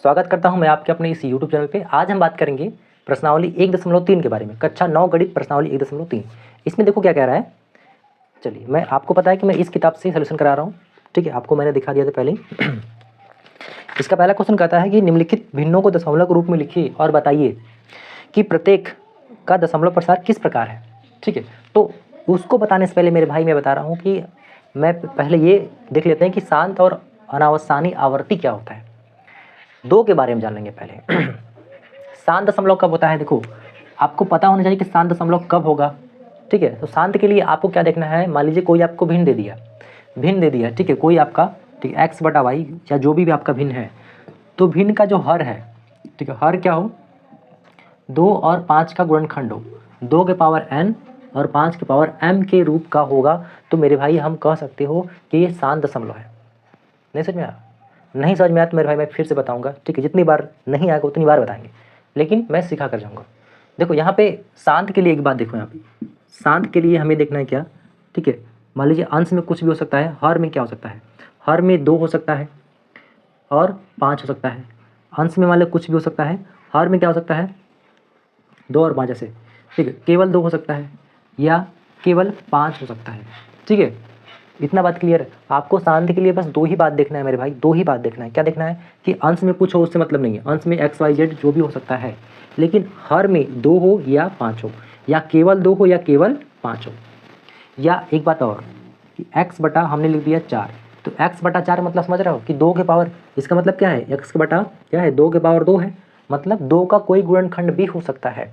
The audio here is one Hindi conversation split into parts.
स्वागत करता हूं मैं आपके अपने इस YouTube चैनल पे। आज हम बात करेंगे प्रश्नावली 1.3 के बारे में, कक्षा 9 गणित प्रश्नावली 1.3। इसमें देखो क्या कह रहा है। चलिए, मैं आपको पता है कि मैं इस किताब से सॉल्यूशन करा रहा हूँ, ठीक है, आपको मैंने दिखा दिया था पहले ही। इसका पहला क्वेश्चन कहता है कि निम्नलिखित भिन्नों को दशमलव के रूप में लिखिए और बताइए कि प्रत्येक का दशमलव प्रसार किस प्रकार है। ठीक है, तो उसको बताने से पहले मेरे भाई मैं बता रहा हूँ कि मैं पहले ये देख लेते हैं कि शांत और अनावसानी आवर्ती क्या होता है। दो के बारे में जान लेंगे पहले। शांत दशमलव कब होता है, देखो आपको पता होना चाहिए कि शांत दशमलव कब होगा। ठीक है, तो शांत के लिए आपको क्या देखना है। मान लीजिए कोई आपको भिन्न दे दिया, ठीक है, कोई आपका, ठीक है, एक्स बटा वाई या जो भी आपका भिन्न है, तो भिन्न का जो हर है, ठीक है, हर क्या हो, 2 और 5 का गुणनखंड हो, 2 के पावर n और 5 के पावर m के रूप का होगा, तो मेरे भाई हम कह सकते हो कि ये शांत दशमलव है। नहीं समझ में आया? नहीं समझ में आया तो मेरे भाई मैं फिर से बताऊंगा, ठीक है, जितनी बार नहीं आएगा उतनी बार बताएंगे, लेकिन मैं सिखा कर जाऊंगा। देखो यहाँ पे शांत के लिए एक बात देखो, यहाँ पे शांत के लिए हमें देखना है क्या, ठीक है, मान लीजिए अंश में कुछ भी हो सकता है, हर में क्या हो सकता है, हर में 2 हो सकता है और 5 हो सकता है। अंश में मान लो कुछ भी हो सकता है, हर में क्या हो सकता है, 2 और 5 ऐसे, ठीक है, केवल 2 हो सकता है या केवल 5 हो सकता है। ठीक है, इतना बात क्लियर है। आपको शांति के लिए बस 2 ही बात देखना है मेरे भाई, 2 ही बात देखना है। क्या देखना है कि अंश में कुछ हो उससे मतलब नहीं है, अंश में एक्स वाई जेड जो भी हो सकता है, लेकिन हर में 2 हो या 5 हो, या केवल 2 हो या केवल 5 हो। या एक बात और कि x बटा हमने लिख दिया 4, तो x बटा 4 मतलब समझ रहे हो कि 2 के पावर, इसका मतलब क्या है, x के बटा क्या है, 2 के पावर 2 है, मतलब 2 का कोई गुणनखंड भी हो सकता है,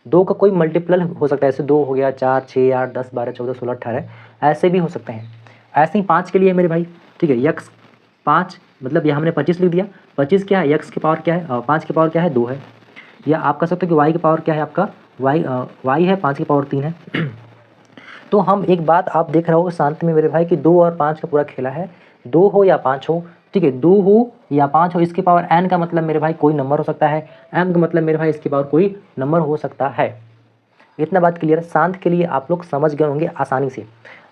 2 का कोई मल्टीपल हो सकता है। ऐसे 2 हो गया, 4, 6, 8, 10, 12, 14, 16, 18 ऐसे भी हो सकते हैं। ऐसे ही 5 के लिए मेरे भाई, ठीक है, यक्स 5 मतलब यहाँ हमने 25 लिख दिया। 25 क्या है, यक्स की पावर क्या है, 5 की पावर क्या है, 2 है। या आप कह सकते हो कि वाई की पावर क्या है, आपका वाई है, 5 की पावर 3 है। तो हम एक बात आप देख रहे हो शांत में मेरे भाई कि 2 और 5 का पूरा खेला है, 2 हो या 5 हो, ठीक है, 2 हो या 5 हो, इसकी पावर n का मतलब मेरे भाई कोई नंबर हो सकता है, m का मतलब मेरे भाई इसकी पावर कोई नंबर हो सकता है। इतना बात क्लियर है। शांत के लिए आप लोग समझ गए होंगे आसानी से।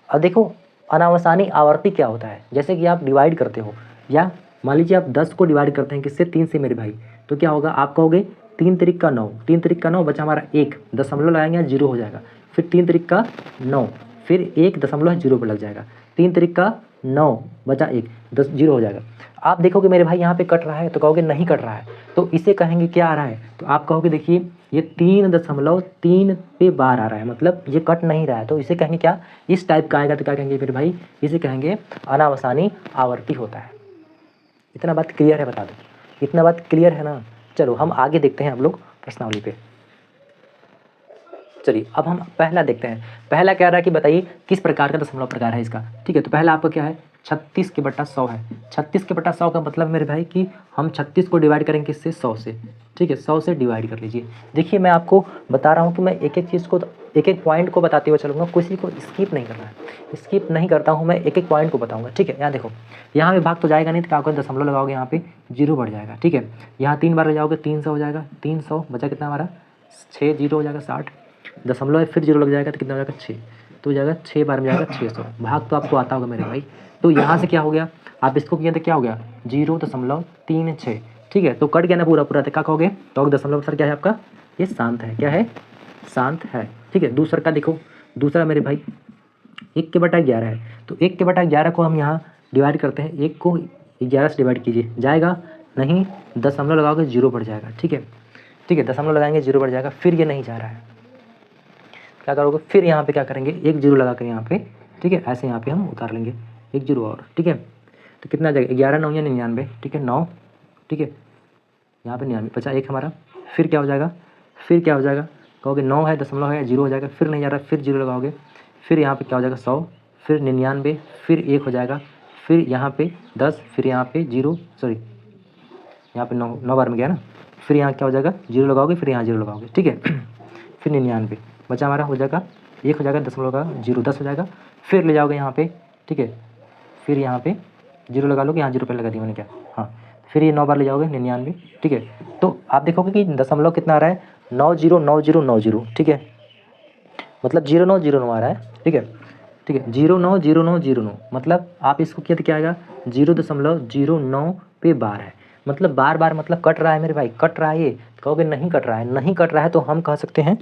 अब देखो अनावसानी आवर्ती क्या होता है, जैसे कि आप डिवाइड करते हो, या मान लीजिए आप 10 को डिवाइड करते हैं किससे, 3 से मेरे भाई, तो क्या होगा, आप कहोगे 3 तिरिक का 9, 3 तिरिक का 9 बचा हमारा 1, दशमलव लगाएंगे 0 हो जाएगा, फिर 3 तिरिक का 9, फिर 1 दशमलव 0 पर लग जाएगा, 3 तिरिक का 9 बचा 1, 10 0 हो जाएगा। आप देखोगे मेरे भाई यहाँ पे कट रहा है, तो कहोगे नहीं कट रहा है, तो इसे कहेंगे क्या आ रहा है, तो आप कहोगे देखिए ये 3.3 पे बार आ रहा है, मतलब ये कट नहीं रहा है, तो इसे कहेंगे क्या, इस टाइप का आएगा तो क्या कहेंगे मेरे भाई, इसे कहेंगे अनावसानी आवर्ती होता है। इतना बात क्लियर है, बता दो, इतना बात क्लियर है ना। चलो हम आगे देखते हैं हम लोग प्रश्नावली पे। चलिए अब हम पहला देखते हैं। पहला क्या रहा है कि बताइए किस प्रकार का दशमलव प्रकार है इसका। ठीक है, तो पहला आपका क्या है, 36 के बटा 100 है। 36 के बटा 100 का मतलब मेरे भाई कि हम 36 को डिवाइड करेंगे किससे, 100 से। ठीक है, 100 से डिवाइड कर लीजिए। देखिए मैं आपको बता रहा हूँ कि मैं एक एक चीज़ को, एक एक पॉइंट को बताते हुए चलूँगा, किसी को स्किप नहीं करना है, स्किप नहीं करता हूँ मैं, एक एक पॉइंट को बताऊँगा। ठीक है, यहाँ देखो, यहाँ पे भाग तो जाएगा नहीं, तो क्या होगा, दशमलव लगाओगे यहाँ पे 0 बढ़ जाएगा। ठीक है, यहाँ 3 बार ले जाओगे 300 हो जाएगा, 300 बचा कितना हमारा, 6 0 हो जाएगा 60, दशमलव फिर 0 लग जाएगा तो कितना हो जाएगा 6, तो हो जाएगा 6 बार में जाएगा 600। भाग तो आपको आता होगा मेरे भाई। तो यहाँ से क्या हो गया, आप इसको किए तो क्या हो गया 0.36। ठीक है, तो कट गया ना पूरा पूरा, तो क्या कहोगे, तो दशमलव सर क्या है आपका, ये शांत है। क्या है, शांत है। ठीक है, दूसरा का देखो, दूसरा मेरे भाई 1 के बटा 11 है, तो 1 के बटा 11 को हम यहाँ डिवाइड करते हैं, 1 को 11 से डिवाइड कीजिए, जाएगा नहीं, दशमलव लगाओगे 0 बढ़ जाएगा। ठीक है, ठीक है, दशमलव लगाएंगे 0 बढ़ जाएगा, फिर ये नहीं जा रहा है, क्या करोगे, फिर यहाँ पे क्या करेंगे, 1 0 लगा कर यहाँ पे, ठीक है, ऐसे यहाँ पे हम उतार लेंगे 1 0 और। ठीक है, तो कितना जाएगा, 11 9 या 99, ठीक है 9, ठीक है, यहाँ पे 99 बचा 1 हमारा, फिर क्या हो जाएगा, फिर क्या हो जाएगा, कहोगे 9 है, दशमलव है, 0 हो जाएगा, फिर नहीं जा रहा, फिर 0 लगाओगे, फिर यहाँ पे क्या हो जाएगा 100, फिर 99, फिर 1 हो जाएगा, फिर यहाँ पे 10, फिर यहाँ पे 0, सॉरी यहाँ पे 9 बार में गया ना, फिर यहाँ क्या हो जाएगा 0 लगाओगे, फिर यहाँ 0 लगाओगे। ठीक है, फिर 99 बचा हमारा, हो जाएगा 1 हो जाएगा, दशमलव का 0 10 हो जाएगा, फिर ले जाओगे यहाँ पे। ठीक है, फिर यहाँ पे 0 लगा लोगे, यहाँ 0 पे लगा दिया मैंने क्या, हाँ, फिर ये 9 बार ले जाओगे 99। ठीक है, तो आप देखोगे कि दशमलव कितना आ रहा है, 909090। ठीक है, मतलब 0909 आ रहा है। ठीक है, ठीक है, 090909, मतलब आप इसको किया तो क्या आएगा, 0.09 पे बार है, मतलब बार बार मतलब कट रहा है मेरे भाई, कट रहा है ये, कहोगे नहीं कट रहा है, नहीं कट रहा है तो हम कह सकते हैं,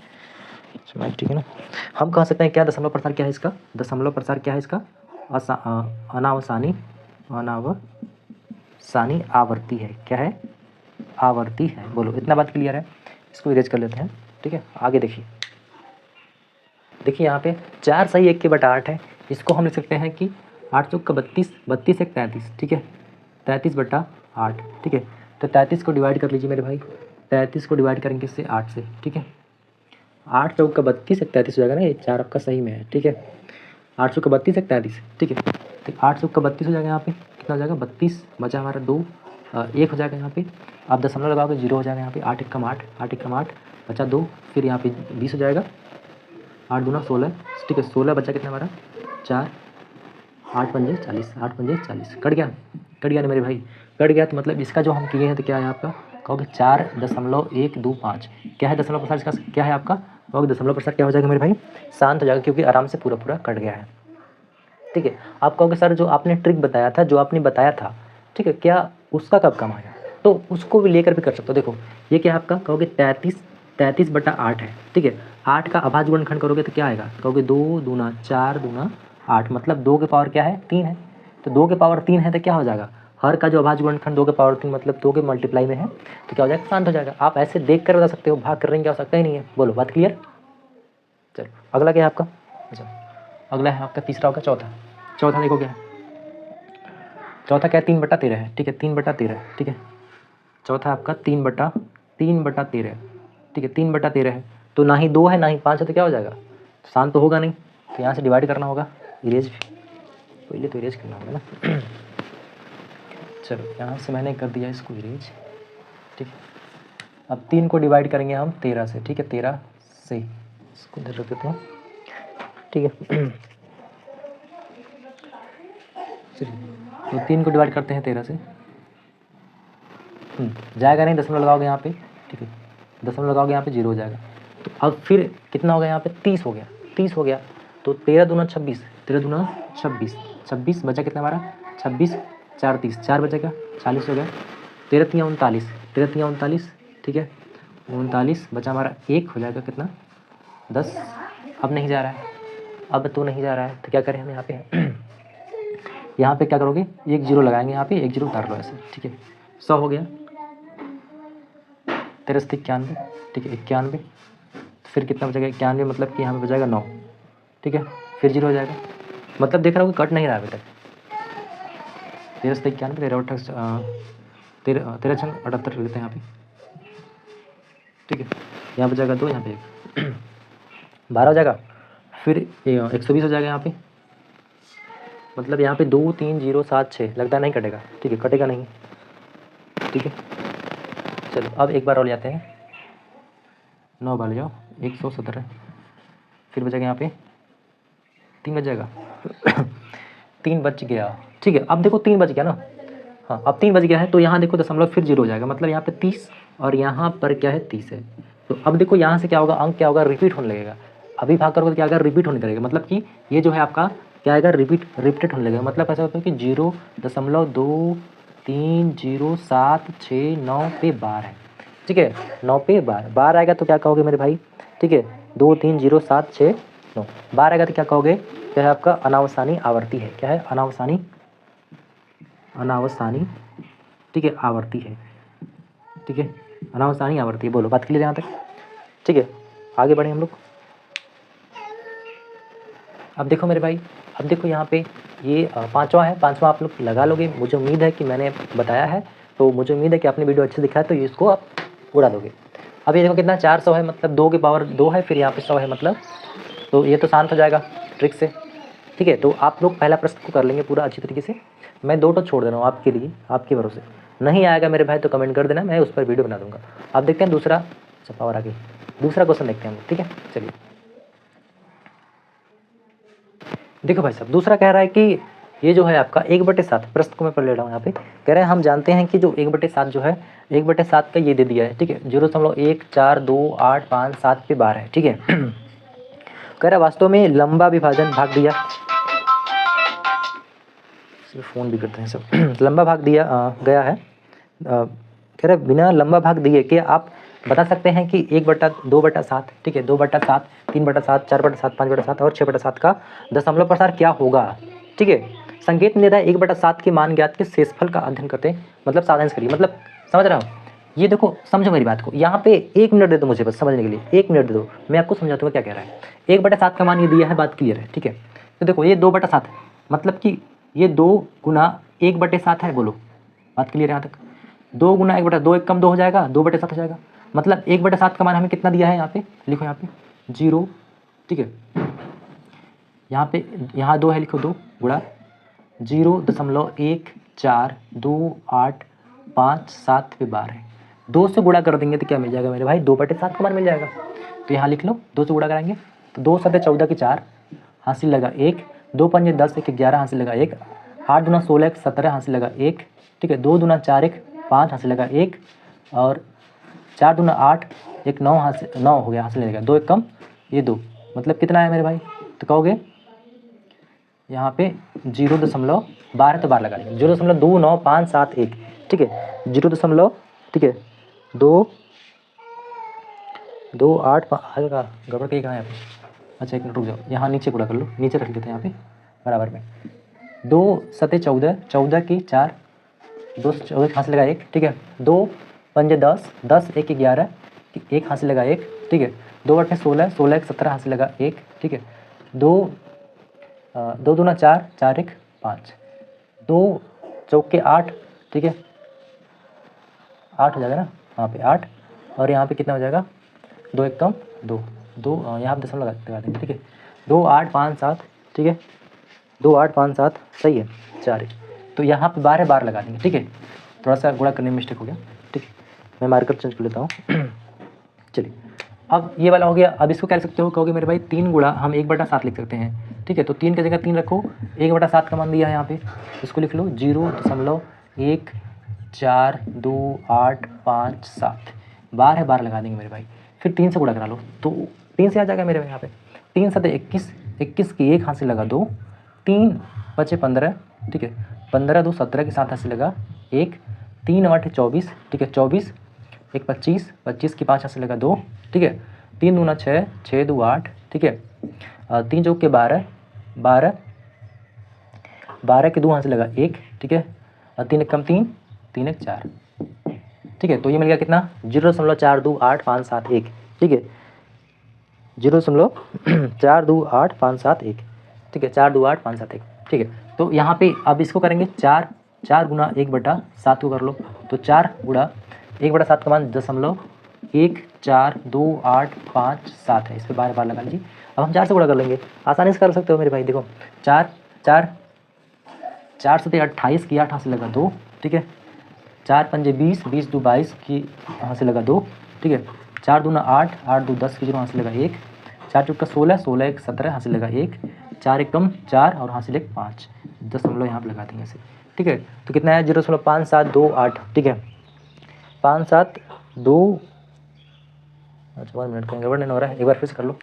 ठीक है ना, हम कह सकते हैं क्या दशमलव प्रसार क्या है इसका, दशमलव प्रसार क्या है इसका, अनावसानी, अनावसानी आवर्ती है, क्या है, आवर्ती है। बोलो इतना बात क्लियर है, इसको इरेज कर लेते हैं। ठीक है, आगे देखिए, देखिए यहाँ पे 4 सही 1 के बटा 8 है, इसको हम लिख सकते हैं कि 8 चौक का 32, 32 एक 33, ठीक है, 33 बटा 8, ठीक है। तो 33 को डिवाइड कर लीजिए मेरे भाई, 33 को डिवाइड करेंगे इससे 8 से, ठीक है। 8 चौक का 32 एक 33 हो जाएगा ना, ये 4 आपका सही में है, ठीक है। 8 चौक का 32 एक 33, ठीक है। तो 8 चौक का 32 हो जाएगा, यहाँ पे कितना हो जाएगा, 32 बचा हमारा 2, 1 हो जाएगा यहाँ पे, आप दशमलव लगाओगे 0 हो जाएगा यहाँ पे, 8 एकम 8, 8 एकम 8 बचा 2, फिर यहाँ पे 20 हो जाएगा, 8 दूना 16, ठीक है, 16 बचा कितना हमारा 4, 8 पंजे 40, 8 पंजे 40, कट गया, कट गया ना मेरे भाई, कट गया। तो मतलब इसका जो हम किए हैं तो क्या है आपका, कहोगे 4.125, क्या है दशमलव प्रसार इसका, क्या है आपका, कहोगे दशमलव प्रसार क्या हो जाएगा मेरे भाई, शांत हो जाएगा, क्योंकि आराम से पूरा पूरा कट गया है। ठीक है, आप कहोगे सर जो आपने ट्रिक बताया था, जो आपने बताया था, ठीक है, क्या उसका कब काम आया, तो उसको भी लेकर भी कर सकते हो। देखो ये क्या है आपका, कहोगे 33 बटा 8 है, ठीक है। 8 का अभाज्य गुणनखंड करोगे तो क्या आएगा, कहोगे 2 दूना 4 दूना 8, मतलब 2 के पावर क्या है 3 है, तो 2 के पावर 3 है तो क्या हो जाएगा, हर का जो अभाज्य गुणनखंड 2 के पावर 3 मतलब 2 के मल्टीप्लाई में है, तो क्या हो जाएगा, शांत हो जाएगा। आप ऐसे देख कर बता सकते हो, भाग करने की आवश्यकता ही नहीं है। बोलो बात क्लियर। चलो अगला क्या है आपका, अच्छा अगला है आपका तीसरा होगा चौथा, चौथा देखो क्या है, चौथा क्या है 3/13 है, ठीक है, 3/13, ठीक है। चौथा आपका 3/13, ठीक है, 3/13 है, तो ना ही 2 है ना ही 5 है, तो क्या हो जाएगा, शांत तो होगा नहीं, तो यहाँ से डिवाइड करना होगा, इरेज पहले तो इरेज करना होगा ना। चलो यहाँ से मैंने कर दिया इसको इरेज, ठीक है। अब 3 को डिवाइड करेंगे हम 13 से, ठीक है, 13 से, इसको इधर रख देते हैं, ठीक है। चलिए तो 3 को डिवाइड करते हैं 13 से, जाएगा नहीं, दशमलव लगाओगे यहाँ पे, ठीक है, दशमलव लगाओगे यहाँ पे 0 हो जाएगा। तो अब फिर कितना हो गया यहाँ पे 30 हो गया, 30 हो गया, तो 13 दूना 26, 13 दूना 26, 26 बचा कितना हमारा 26, 4 30, 4 बचेगा 40 हो गया, 13 तियाँ 39, 13 तियाँ 39, ठीक है, 39 बचा हमारा 1 हो जाएगा कितना 10। अब नहीं जा रहा है, अब तो नहीं जा रहा है, तो क्या करें हम यहाँ पे, यहाँ पे क्या करोगे, 1 0 लगाएंगे, यहाँ पे 1 0 उतार लो ऐसे, ठीक है। 100 हो गया, 13 से 91, ठीक है, 91, फिर कितना बचेगा 91, मतलब कि यहाँ पे बचेगा 9, ठीक है, फिर 0 हो जाएगा, मतलब देख रहा हूँ कि कट नहीं रहा अभी तक। 13 से 91, 13 छंग 78 लेते हैं यहाँ पे, ठीक है, यहाँ बचेगा 2, यहाँ पे 1, 12 हो जाएगा, फिर 120 हो जाएगा यहाँ पे, मतलब यहाँ पे 2 3 0 7 6, लगता है नहीं कटेगा, ठीक है, कटेगा नहीं, ठीक है। चलो अब एक बार और ले जाते हैं, 9 बार ले जाओ, 117, फिर बचेगा यहाँ पे 3 बच जाएगा। 3 बच गया, ठीक है। अब देखो 3 बच गया ना, हाँ अब 3 बच गया है, तो यहाँ देखो दशमलव फिर 0 हो जाएगा, मतलब यहाँ पे 30 और यहाँ पर क्या है 30 है। तो अब देखो यहाँ से क्या होगा, अंक क्या होगा, रिपीट होने लगेगा। अभी भाग करोगे तो क्या होगा, रिपीट होने लगेगा, मतलब कि ये जो है आपका क्या आएगा, रिपीटेड होने लगेगा। मतलब ऐसा होता है कि 0.23076 पे बार है, ठीक है, 9 पे बार आएगा तो क्या कहोगे मेरे भाई, ठीक है, 23076 बार आएगा तो क्या कहोगे, क्या है आपका अनावसानी आवर्ती है, क्या है अनावसानी, ठीक है, आवर्ती है, ठीक है, अनावसानी आवर्ती है। बोलो बात क्लियर यहाँ तक, ठीक है। आगे बढ़े हम लोग, अब देखो मेरे भाई, अब देखो यहाँ पे ये पांचवा है, पांचवा आप लोग लगा लोगे, मुझे उम्मीद है कि मैंने बताया है, तो मुझे उम्मीद है कि आपने वीडियो अच्छे से दिखाया, तो इसको आप उड़ा दोगे। अब ये देखो कितना 400 है, मतलब 2 की पावर 2 है, फिर यहाँ पे 100 है, मतलब तो ये तो शांत हो जाएगा ट्रिक से, ठीक है। तो आप लोग पहला प्रश्न को कर लेंगे पूरा अच्छी तरीके से, मैं 2 छोड़ दे रहा हूँ आपके लिए, आपके भरोसे। नहीं आएगा मेरे भाई तो कमेंट कर देना, मैं उस पर वीडियो बना दूँगा। आप देखते हैं दूसरा, अच्छा पावर आगे, दूसरा क्वेश्चन देखते हैं हम, ठीक है। चलिए देखो भाई साहब, दूसरा कह रहा है कि ये जो है आपका 1/7, प्रश्न को मैं पढ़ ले रहा हूँ यहाँ पे, कह रहे हैं हम जानते हैं कि जो 1/7 जो है, 1/7 का ये दे दिया है, ठीक है, 0.142857 पे बार है, ठीक है। कह रहा है वास्तव में लंबा विभाजन भाग दिया, फ़ोन भी करते हैं सब। लंबा भाग दिया गया है, कह रहे बिना लंबा भाग दिए कि आप बता सकते हैं कि 1/2/7, ठीक है, 2/7, 3/7, 4/7, 5/7 और 6/7 का दशमलव प्रसार क्या होगा, ठीक है। संकेत में दे रहा है 1/7 के मान ज्ञात के शेषफल का अध्ययन करते हैं, मतलब सारांश करिए, मतलब समझ रहा हूँ। ये देखो समझो मेरी बात को, यहाँ पे 1 मिनट दे दो मुझे बस समझने के लिए, 1 मिनट दे दो, मैं आपको समझाता हूँ क्या कह रहा है। 1/7 का मान ये दिया है, बात क्लियर है, ठीक है। तो देखो ये 2/7 है, मतलब कि ये 2 गुना 1/7 है, बोलो बात क्लियर है यहाँ तक। 2 गुना 1/2, 1 कम 2 हो जाएगा, 2/7 हो जाएगा। मतलब 1/7 का मान हमें कितना दिया है, यहाँ पे लिखो, यहाँ पे 0, ठीक है। यहाँ पे यहाँ 2 है, लिखो 2 गुणा 0.142857 पे बार है। 2 से गुणा कर देंगे तो क्या मिल जाएगा मेरे भाई, 2/7 का मान मिल जाएगा। तो यहाँ लिख लो, 2 से गुणा कराएंगे तो 2 7 14 की 4 हासिल लगा 1, 2 5 10 1 11 हासिल लगा 1, 8 दूना 16 1 17 हासिल लगा 1, ठीक है। 2 दूना 4 1 5 हासिल लगा 1, और 4 दूना 8 1 9 हासिल 9 हो गया, हासिल लगा 2 1 कम ये 2, मतलब कितना है मेरे भाई, तो कहोगे यहाँ पे 0.12 तो बार लगा लेंगे, 0.2951, ठीक है, 0. ठीक है 2 2 8 हल्का गड़बड़ कहीं कहाँ है यहाँ पे, अच्छा 1 मिनट रुक जाओ, यहाँ नीचे गुणा कर लो, नीचे रख लेते हैं यहाँ पे बराबर में। 2 7 14, 14 की 4, 2 से 14 हासिल लगा 1, ठीक है। 2 5 10, 10 1 11, 1 हासिल लगा 1, ठीक है। 2 8 16, 16 1 17 हासिल लगा 1, ठीक है। 2 2 दूना 4, 4 1 5, 2 चौके 8, ठीक है, 8 हो जाएगा ना, यहाँ पे 8, और यहाँ पे कितना हो जाएगा, 2 1 कम 2, 2 यहाँ पे दशमलव लगा देंगे, ठीक है। 2 8 5 7, ठीक है, 2 8 5 7 सही है, 4 1, तो यहाँ पे 12 बार लगा देंगे, ठीक है। थोड़ा सा गुणा करने में मिस्टेक हो गया, ठीक है, मैं मार्कर चेंज कर लेता हूँ। चलिए अब ये वाला हो गया। अब इसको क्या लिख सकते हो, कहोगे मेरे भाई 3 गुणा हम 1/7 लिख सकते हैं, ठीक है। तो 3 की जगह 3 रखो, 1/7 का मान दिया है यहाँ पे, इसको लिख लो 0.142857, 12 बार लगा देंगे मेरे भाई। फिर 3 से गुणा करा लो, तो 3 से आ जाएगा मेरे भाई यहाँ पे, 3 7 21, 21 की 1 हासिल लगा 2, 3 बचे 15, ठीक है, 15 2 17 के साथ हासिल लगा 1, 3 8 24, ठीक है, 24 1 25, 25 की 5 हासिल लगा 2, ठीक है। 3 दूना 6, 6 2 8, ठीक है। 3 चौक के 12, 12 12 के 2 हासिल लगा 1, ठीक है। 3 1 कम 3, 3 1 4, ठीक है। तो ये मिल गया कितना, 0.428571, ठीक है, 0.428571, ठीक है, 428571, ठीक है। तो यहाँ पे अब इसको करेंगे 4 गुना 1/7 को कर लो, तो 4 गुणा 1/7 का मान 0.142857 है, इस पर 12 बार लगा लीजिए। अब हम 4 से गुणा कर लेंगे, आसानी से कर सकते हो मेरे भाई, देखो 4 4 4 7 28 की 8 हासिल लगा 2, ठीक है। 4 5 20, 20 2 22 की हासिल लगा 2, ठीक है। 4 दूना 8, 8 2 10 की 0 हासिल लगा 1, 4 चौका 16, 16 1 17 हासिल लगा 1, 4 1 कम 4 और हासिल 1 5, दशमलव यहाँ पर लगा देंगे ऐसे, ठीक है। तो कितना है 0.5728, ठीक है, 572, अच्छा 1 मिनट का गड़बड़ नहीं हो रहा है, एक बार फिर से कर लो।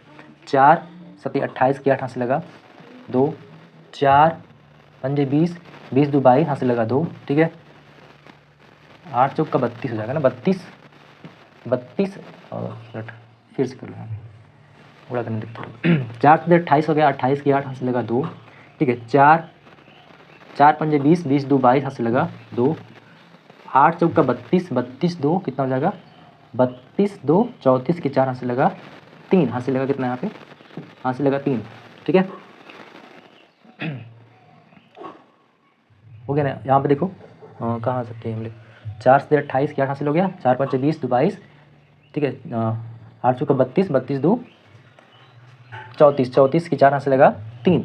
4 7 28 की 8 हासिल लगा 2, 4 5 20, 20 2 22 हासिल लगा 2, ठीक है। 8 चौक का 32 हो जाएगा ना, 32 और मिनट फिर से कर लो, यहाँ पे पूरा करने देखते हो। 4 से 28 हो गया, 28 की 8 हासिल लगा 2, ठीक है। 4 5 20, 20 2 22 हासिल लगा 2, 8 चौक का 32, 32 2 कितना हो जाएगा, 32 2 34 की 4 हासिल लगा 3, हासिल लगा कितना यहाँ पे, हासिल लगा 3, ठीक है। हो गया ना, यहाँ पे देखो कहाँ आ सकते हैं हम लोग, 4 से 28 की 8 हासिल हो गया, 4 5 20 2 22, ठीक है। 8 चौका 32, 32 2 34, 34 की 4 हासिल लगा 3,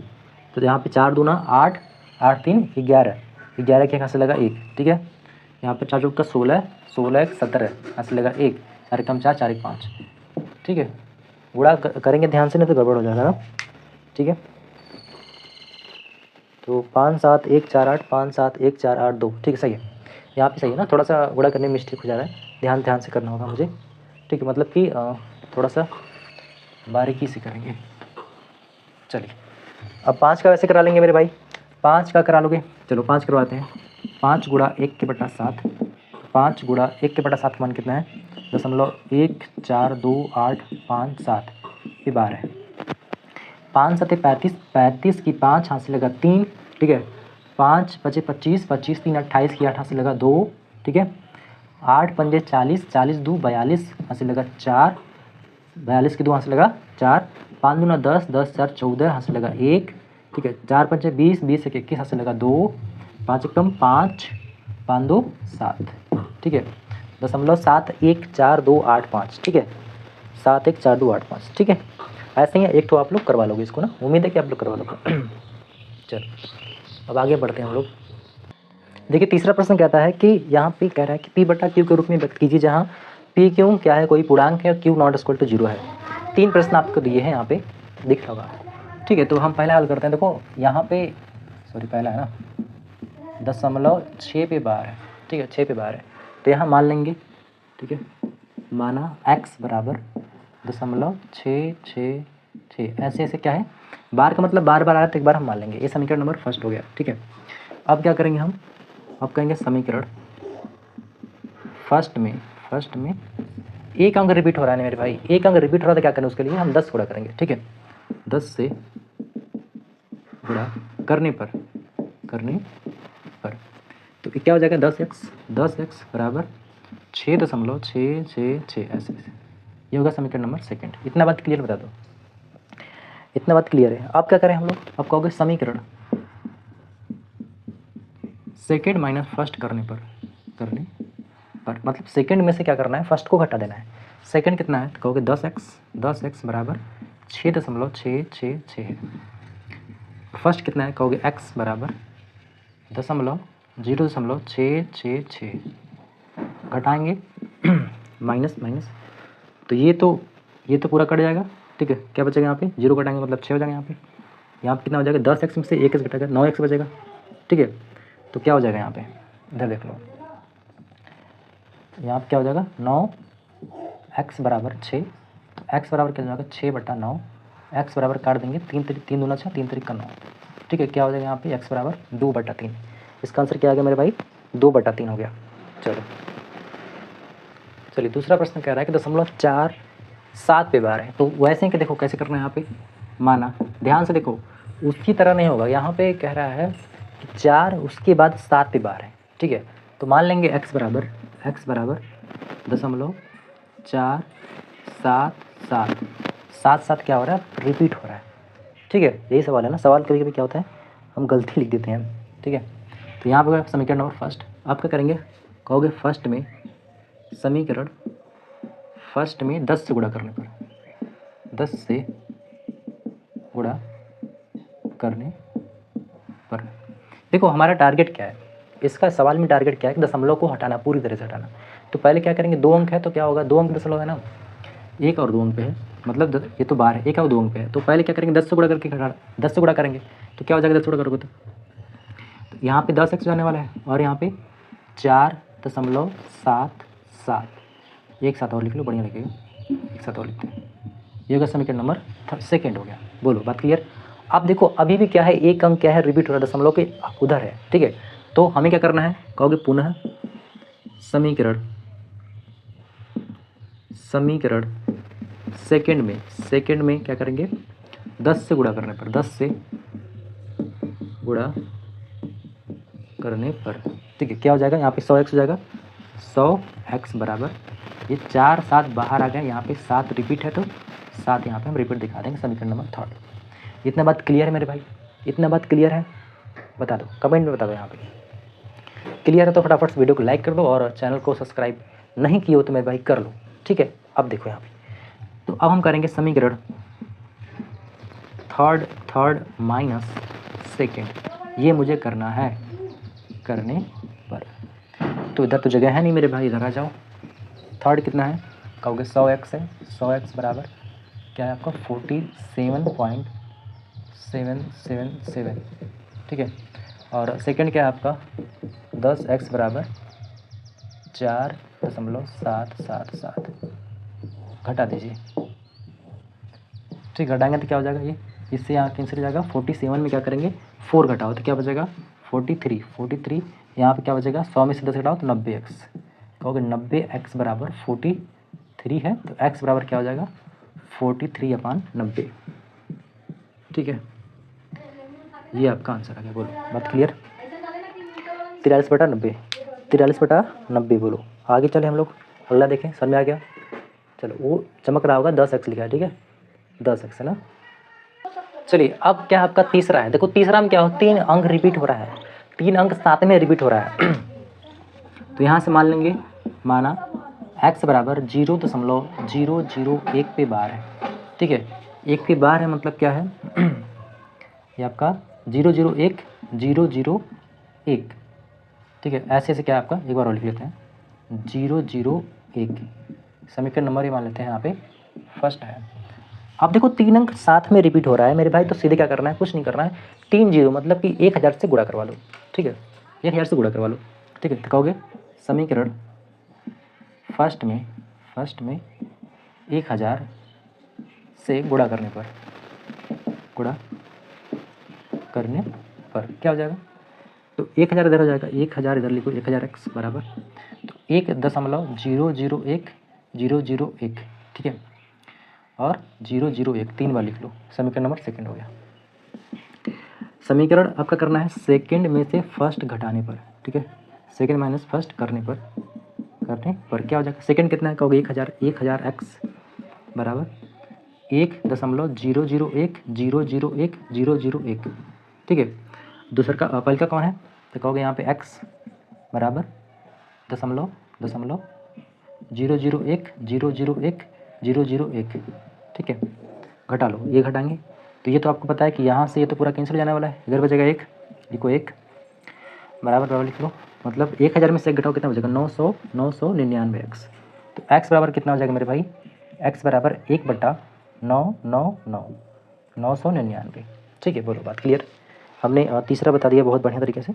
तो यहाँ पे 4 दूना 8, 8 3 11, 11 की हासिल लगा 1, ठीक है। यहाँ पे 4 चौका 16, 16 1 17 हासिल लगा 1, 4 कम 4, 4 1 5, ठीक है। गुणा करेंगे ध्यान से, नहीं तो गड़बड़ हो जाएगा ना, ठीक है। तो 5 7 1 4 8, 5 7 1 4 8 2, ठीक है, सही है, यहाँ पे सही है ना। थोड़ा सा गुणा करने में मिस्टेक हो जा रहा है, ध्यान से करना होगा मुझे, ठीक है, मतलब कि थोड़ा सा बारीकी से करेंगे। चलिए अब 5 का वैसे करा लेंगे मेरे भाई, 5 का करा लोगे, चलो 5 करवाते हैं। 5 गुणा 1/7, 5 गुणा 1 के बटा 7 का मान कितना है 0.142857 ये 12 है। 5 7 35, 35 की 5 हाथ से लगा 3, ठीक है। 5 बचे 25, 25 3 28 की 8 हाथ से लगा 2, ठीक है। 8 पंजे 40, 40 2 42 हाथ से लगा 4, 42 की 2 हाथ से लगा 4, 5 दूना 10, 10 4 14 हाथ से लगा 1, ठीक है। 4 पंजे 20, 20 1 21 हाथ से लगा 2, 5 एकम 5, 5 2 7, ठीक है। 0.714285, ठीक है। 714285, ठीक है। ऐसे ही एक तो आप लोग करवा लोगे इसको ना, उम्मीद है कि आप लोग करवा लोगे। चलो अब आगे बढ़ते हैं हम लोग। देखिए तीसरा प्रश्न कहता है कि यहाँ पे कह रहा है कि P बटा Q के रूप में व्यक्त कीजिए, जहाँ P क्यों क्या है कोई पूर्णांक है और Q नॉट इक्वल टू 0 है। 3 प्रश्न आपको दिए हैं यहाँ पे दिख रहा होगा, ठीक है। तो हम पहला हल करते हैं। देखो यहाँ पे पहला है ना 0.6 पे 12 है, ठीक है। 6 पे 12 है तो यहाँ मान लेंगे, ठीक है। माना x बराबर 0.666, ऐसे ऐसे क्या है बार का मतलब बार बार आ रहा है तो एक बार हम मान लेंगे। ये समीकरण नंबर फर्स्ट हो गया, ठीक है। अब क्या करेंगे हम, अब कहेंगे समीकरण फर्स्ट में एक अंक रिपीट हो रहा है मेरे भाई, एक अंक रिपीट हो रहा है तो क्या करें उसके लिए हम 10 गुणा करेंगे, ठीक है। 10 से गुणा करने पर तो क्या हो जाएगा 10x बराबर 6.666 ऐसे ये होगा समीकरण नंबर सेकंड। इतना बात क्लियर बता दो, इतना बात क्लियर है। अब क्या करें हम लोग, अब कहोगे समीकरण सेकंड माइनस फर्स्ट करने पर मतलब सेकंड में से क्या करना है फर्स्ट को घटा देना है। सेकंड कितना है तो कहोगे 10x बराबर 6.666 है। फर्स्ट कितना है कहोगे x बराबर 0.666 घटाएंगे माइनस तो ये तो पूरा कट जाएगा, ठीक है। क्या बचेगा यहाँ पे 0 घटाएंगे मतलब 6 हो जाएगा। यहाँ पे कितना हो जाएगा 10x में से 1x घटेगा 9x बचेगा, ठीक है। तो क्या हो जाएगा यहाँ पे इधर देख लो, यहाँ पे क्या हो जाएगा 9x बराबर 6, तो x बराबर क्या हो जाएगा 6/9, x बराबर काट देंगे 3 दूना 6 3 3 का 9, ठीक है। क्या हो जाएगा यहाँ पे x बराबर 2/3। इसका आंसर क्या आ गया मेरे भाई 2/3 हो गया। चलिए दूसरा प्रश्न कह रहा है कि 0.47 पे 12 है। तो वैसे ही कि देखो कैसे करना है यहाँ पे, माना ध्यान से देखो उसकी तरह नहीं होगा। यहाँ पे कह रहा है कि 4 उसके बाद 7 पे 12 है, ठीक है। तो मान लेंगे x बराबर 0.477 क्या हो रहा है रिपीट हो रहा है, ठीक है। यही सवाल है ना, सवाल कभी कभी क्या होता है हम गलती लिख देते हैं, ठीक है। तो यहाँ पर समीकरण नंबर फर्स्ट आप क्या करेंगे कहोगे फर्स्ट में समीकरण फर्स्ट में 10 से गुणा करने पर देखो हमारा टारगेट क्या है, इसका सवाल में टारगेट क्या है कि दशमलव को हटाना, पूरी तरह से हटाना। तो पहले क्या करेंगे 2 अंक है तो क्या होगा 2 अंक दशमलव है ना, 1 और 2 अंक पे है, मतलब ये तो 12 है 1 और 2 अंक पे है। तो पहले क्या करेंगे 10 से गुणा करके 10 से गुणा करेंगे तो क्या हो जाएगा 10 से गुणा करोगे तो यहाँ पे 10x जाने वाला है और यहाँ पे 4.77 एक साथ और लिख लो बढ़िया लगेगा, एक साथ और लिखते हैं। ये होगा समीकरण नंबर सेकंड हो गया। बोलो बात क्लियर। अब देखो अभी भी क्या है एक अंक क्या है रिपीट हो रहा है दशमलव के उधर है, ठीक है। तो हमें क्या करना है कहोगे पुनः समीकरण सेकंड में क्या करेंगे 10 से गुणा करने पर ठीक है। क्या हो जाएगा यहाँ पे 100x हो जाएगा, 100x बराबर ये 4 7 बाहर आ गया, यहाँ पे 7 रिपीट है तो 7 यहाँ पे हम रिपीट दिखा देंगे समीकरण नंबर थर्ड। इतना बात क्लियर है मेरे भाई, इतना बात क्लियर है बता दो कमेंट में बता दो। यहाँ पे क्लियर है तो फटाफट से वीडियो को लाइक कर दो और चैनल को सब्सक्राइब नहीं किए हो तो मेरे भाई कर लो, ठीक है। अब देखो यहाँ पे तो अब हम करेंगे समीकरण थर्ड माइनस सेकेंड, ये मुझे करना है करने पर। तो इधर तो जगह है नहीं मेरे भाई, इधर आ जाओ। थर्ड कितना है कहोगे 100x है, 100x बराबर क्या है आपका 47.777, ठीक है। और सेकंड क्या है आपका 10x बराबर 4.777 घटा दीजिए, ठीक। घटाएंगे तो क्या हो जाएगा ये इससे यहाँ कैंसिल जाएगा। 47 में क्या करेंगे 4 घटाओ तो क्या बचेगा 43 यहाँ पे क्या बचेगा 100 में से 10 घटाओ तो 90x कहोगे 90x बराबर 43 है, तो x बराबर क्या हो जाएगा 43/90। ठीक है, ये आपका आंसर आ गया। बोलो, बात क्लियर? 43/90, 43/90 बोलो। आगे चले हम लोग, अगला देखें, समझ में आ गया? चलो, वो चमक रहा होगा 10x लिखा है, ठीक है, 10x है ना। चलिए, अब क्या आपका तीसरा है। देखो तीसरा में क्या हो, 3 अंक रिपीट हो रहा है, 3 अंक साथ में रिपीट हो रहा है। तो यहाँ से मान लेंगे, माना x बराबर 0.001 पे बार है, ठीक है, 1 पे बार है, मतलब क्या है ये आपका 001, ठीक है, ऐसे ऐसे क्या है आपका, एक बार और लिख लेते हैं 001, समीकरण नंबर ही मान लेते हैं यहाँ पे फर्स्ट है। अब देखो 3 अंक साथ में रिपीट हो रहा है मेरे भाई, तो सीधे क्या करना है, कुछ नहीं करना है, 3 0 मतलब कि 1000 से गुणा करवा लो, ठीक है, 1000 से गुणा करवा लो, ठीक है। तो कहोगे समीकरण फर्स्ट में 1000 से गुणा करने पर क्या हो जाएगा, तो 1000 इधर हो जाएगा, 1000 इधर लिखो, 1000x बराबर, तो 1.001, ठीक है, और 001 3 बार लिख लो, समीकरण नंबर सेकंड हो गया। समीकरण आपका करना है सेकंड में से फर्स्ट घटाने पर, ठीक है, सेकंड माइनस फर्स्ट करने पर क्या हो जाएगा, सेकंड कितना है, कहोगे 1000x बराबर 1.001, ठीक है। दूसरा का पहले का कौन है, तो कहोगे यहाँ पे x बराबर 0.001, ठीक है, घटा लो, ये घटाएंगे तो ये तो आपको पता है कि यहाँ से ये तो पूरा कैंसिल हो जाने वाला है, इधर बचेगा 1, लिखो 1 बराबर लिख लो, मतलब 1000 में से 1 घटाओ कितना बचेगा 999x। तो x बराबर कितना हो जाएगा मेरे भाई, x बराबर 1/999, ठीक है। बोलो, बात क्लियर? हमने तीसरा बता दिया बहुत बढ़िया तरीके से।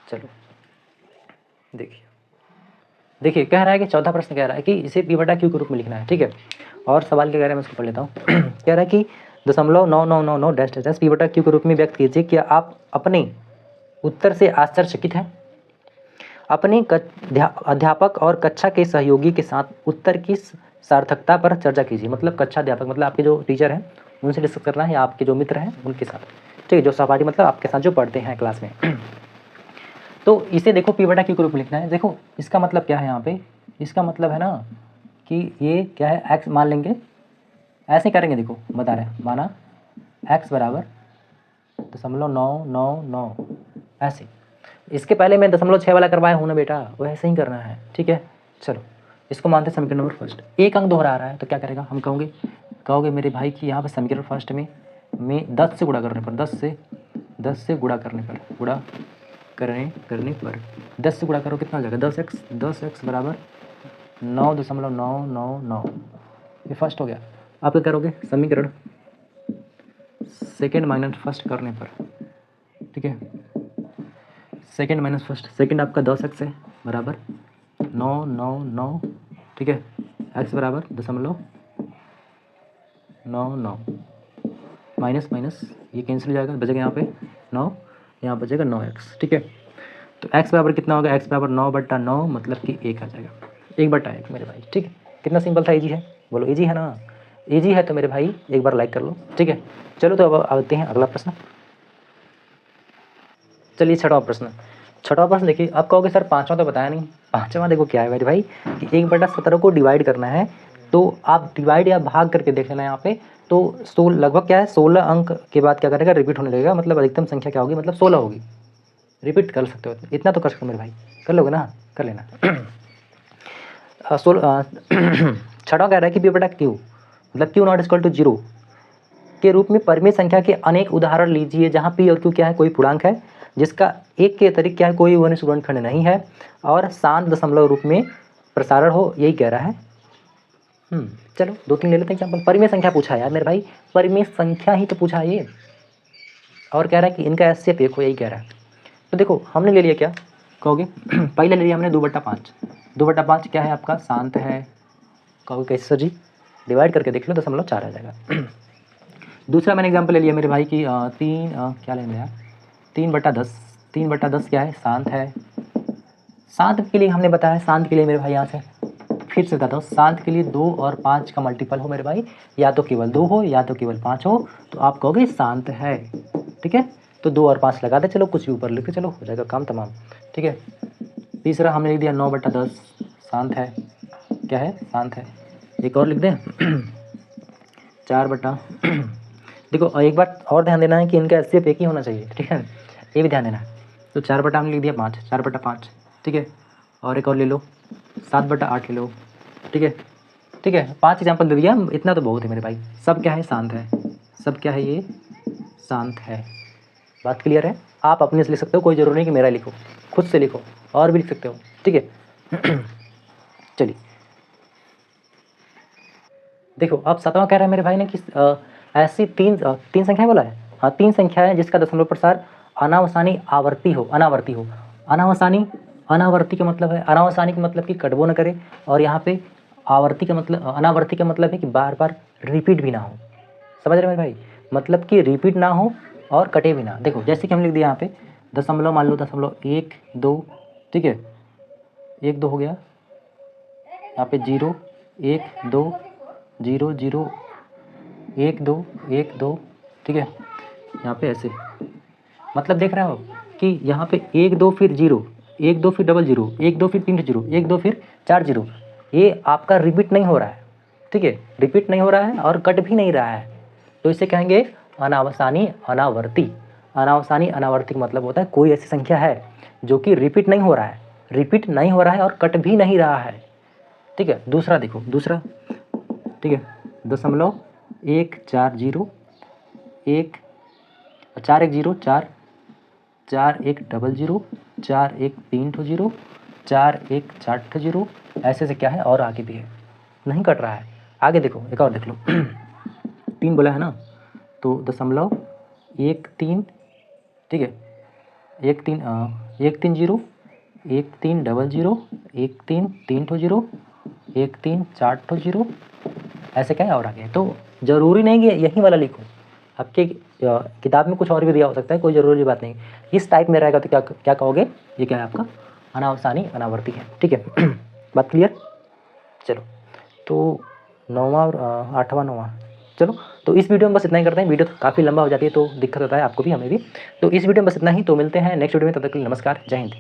चलो देखिए कह रहा है कि चौथा प्रश्न कह रहा है कि इसे p/q के रूप में लिखना है, ठीक है। और सवाल क्या कह रहा है मैं इसको पढ़ लेता हूँ। कह रहा है कि 0.9999 p/q के रूप में व्यक्त कीजिए। क्या आप अपने उत्तर से आश्चर्यचकित हैं? अपने अध्यापक और कक्षा के सहयोगी के साथ उत्तर की सार्थकता पर चर्चा कीजिए। मतलब कक्षा अध्यापक मतलब आपके जो टीचर हैं उनसे डिस्कस करना है, या आपके जो मित्र हैं उनके साथ, ठीक है, जो सहपाठी मतलब आपके साथ जो पढ़ते हैं क्लास में। तो इसे देखो p/q के रूप में लिखना है। देखो इसका मतलब क्या है यहाँ पे, इसका मतलब है ना कि ये क्या है, x मान लेंगे, ऐसे करेंगे, देखो बता रहे हैं, माना x बराबर 0.999 ऐसे। इसके पहले मैं 0.6 वाला करवाया हूँ ना बेटा, वैसे ही करना है, ठीक है। चलो इसको मानते हैं समीकरण नंबर फर्स्ट। एक अंक दोहरा रहा है तो क्या करेगा, हम कहोगे मेरे भाई कि यहाँ पर समीकरण फर्स्ट में 10 से गुणा करने पर 10 से गुणा करने पर 10 से गुणा करो कितना हो जाएगा 10x बराबर 9.999, ये फर्स्ट हो गया। आप क्या करोगे, समीकरण सेकेंड माइनस फर्स्ट करने पर, ठीक है, सेकेंड माइनस फर्स्ट, सेकेंड आपका 10x है बराबर 999, ठीक है, x बराबर 0.99, माइनस ये कैंसिल हो जाएगा, बचेगा यहाँ पे 9, यहाँ बचेगा 9x, ठीक है। तो x बराबर कितना होगा, x बराबर 9/9 मतलब कि 1 आ जाएगा, 1/1 मेरे भाई, ठीक है। कितना सिंपल था, ईजी है, बोलो ईजी है ना, ईजी है तो मेरे भाई एक बार लाइक कर लो, ठीक है। चलो तो अब आते हैं अगला प्रश्न। चलिए छठवां प्रश्न देखिए, अब कहोगे सर पाँचवा तो बताया नहीं। पाँचवा देखो क्या है मेरे भाई कि 1/17 को डिवाइड करना है, तो आप डिवाइड या भाग करके देख लेना यहाँ पे। तो लगभग क्या है 16 अंक के बाद क्या करेगा, रिपीट होने लगेगा, मतलब अधिकतम संख्या क्या होगी, मतलब 16 होगी। रिपीट कर सकते हो, इतना तो कर सकते हो मेरे भाई, कर लोगे ना, कर लेना। 16 छठवां कह रहा है कि p/q मतलब q नॉट इक्वल टू 0 के रूप में परिमेय संख्या के अनेक उदाहरण लीजिए जहाँ p और q क्या है, कोई पूर्णांक है जिसका एक के अतिरिक्त क्या है, कोई गुणनखंड नहीं है और शांत दशमलव रूप में प्रसारण हो, यही कह रहा है। चलो 2-3 ले लेते हैं एग्जाम्पल। परिमेय संख्या पूछा है यार मेरे भाई, परिमेय संख्या ही तो पूछा है ये, और कह रहा है कि इनका एचसीएफ 1 हो, यही कह रहा है। तो देखो हमने ले लिया क्या, कहोगे पहले ले लिया हमने 2/5। 2/5 क्या है आपका, शांत है। कहोगे कैसे सर जी, डिवाइड करके देख लो 0.4 आ जाएगा। दूसरा मैंने एग्जाम्पल ले लिया मेरे भाई की क्या लेंगे यार, 3/10। 3/10 क्या है, शांत है। शांत के लिए हमने बताया, शांत के लिए मेरे भाई यहाँ से फिर से बताता हूँ, शांत के लिए 2 और 5 का मल्टीपल हो मेरे भाई, या तो केवल 2 हो या तो केवल 5 हो, तो आप कहोगे शांत है। ठीक है, तो 2 और 5 लगा दे, चलो कुछ भी ऊपर लिख के चलो, हो जाएगा काम तमाम। ठीक है, तीसरा हमने लिख दिया 9/10 शांत है। क्या है? शांत है। एक और लिख दें 4 देखो एक बात और ध्यान देना है कि इनका एचसीएफ एक ही होना चाहिए। ठीक है, ये भी ध्यान देना है। तो 4 हमने लिख दिया 5, 4/5। ठीक है, और एक और ले लो 7/8 ले लो। ठीक है, ठीक है, 5 एग्जाम्पल दे दिया, इतना तो बहुत है मेरे भाई। सब क्या है? शांत है। सब क्या है? ये शांत है। बात क्लियर है? आप अपने से लिख सकते हो, कोई ज़रूरी नहीं कि मेरा लिखो, खुद से लिखो और भी लिख सकते हो। ठीक है चलिए देखो, अब 7वां कह रहा है मेरे भाई ने कि ऐसी तीन संख्याएं बोला है। हाँ, 3 संख्याएं जिसका दशमलव प्रसार अनावसानी आवर्ती हो, अनावर्ती हो। अनावर्ती का मतलब है, अनावसानी का मतलब कि कटबो न करे, और यहाँ पे आवर्ती का मतलब, अनावर्ती का मतलब है कि बार बार रिपीट भी ना हो। समझ रहे मेरे भाई? मतलब कि रिपीट ना हो और कटे भी ना। देखो जैसे कि हम लिख दिया यहाँ पे दशमलव, मान लो 0.1 2। ठीक है, 1 2 हो गया, यहाँ पे 0 1 2 0 0 1 2 1 2। ठीक है, यहाँ पे ऐसे, मतलब देख रहे हो कि यहाँ पे 1 2 फिर 0, 1 2 फिर 00, 1 2 फिर 3 0, 1 2 फिर 4 0। ये आपका रिपीट नहीं हो रहा है। ठीक है, रिपीट नहीं हो रहा है और कट भी नहीं रहा है, तो इसे कहेंगे अनावसानी अनावर्ती। अनावसानी अनावर्ती का मतलब होता है कोई ऐसी संख्या है जो कि रिपीट नहीं हो रहा है, रिपीट नहीं हो रहा है और कट भी नहीं रहा है। ठीक है, दूसरा देखो, दूसरा। ठीक है, 0.140 1 4 1 0 4 4 1 00 4 1 3 0 4 1 4 0। ऐसे से क्या है और आगे भी है, नहीं कट रहा है। आगे देखो, एक और देख लो 3 बोला है ना, तो 0.13। ठीक है, 1 3 1 3 0 1 3 00 1 3 3 0 1 3 4 0। ऐसे क्या है और आगे है, तो ज़रूरी नहीं कि यही वाला लिखो, आपके किताब में कुछ और भी दिया हो सकता है, कोई ज़रूरी बात नहीं। इस टाइप में रहेगा तो क्या क्या कहोगे? ये क्या है? आपका अनावसानी अनावर्ती है। ठीक है बात क्लियर? चलो, तो 9वां और 8वां 9वां, चलो तो इस वीडियो में बस इतना ही करते हैं। वीडियो काफ़ी लंबा हो जाती है तो दिक्कत होता है आपको भी, हमें भी। तो इस वीडियो में बस इतना ही, तो मिलते हैं नेक्स्ट वीडियो में, तब तक के लिए नमस्कार, जय हिंद।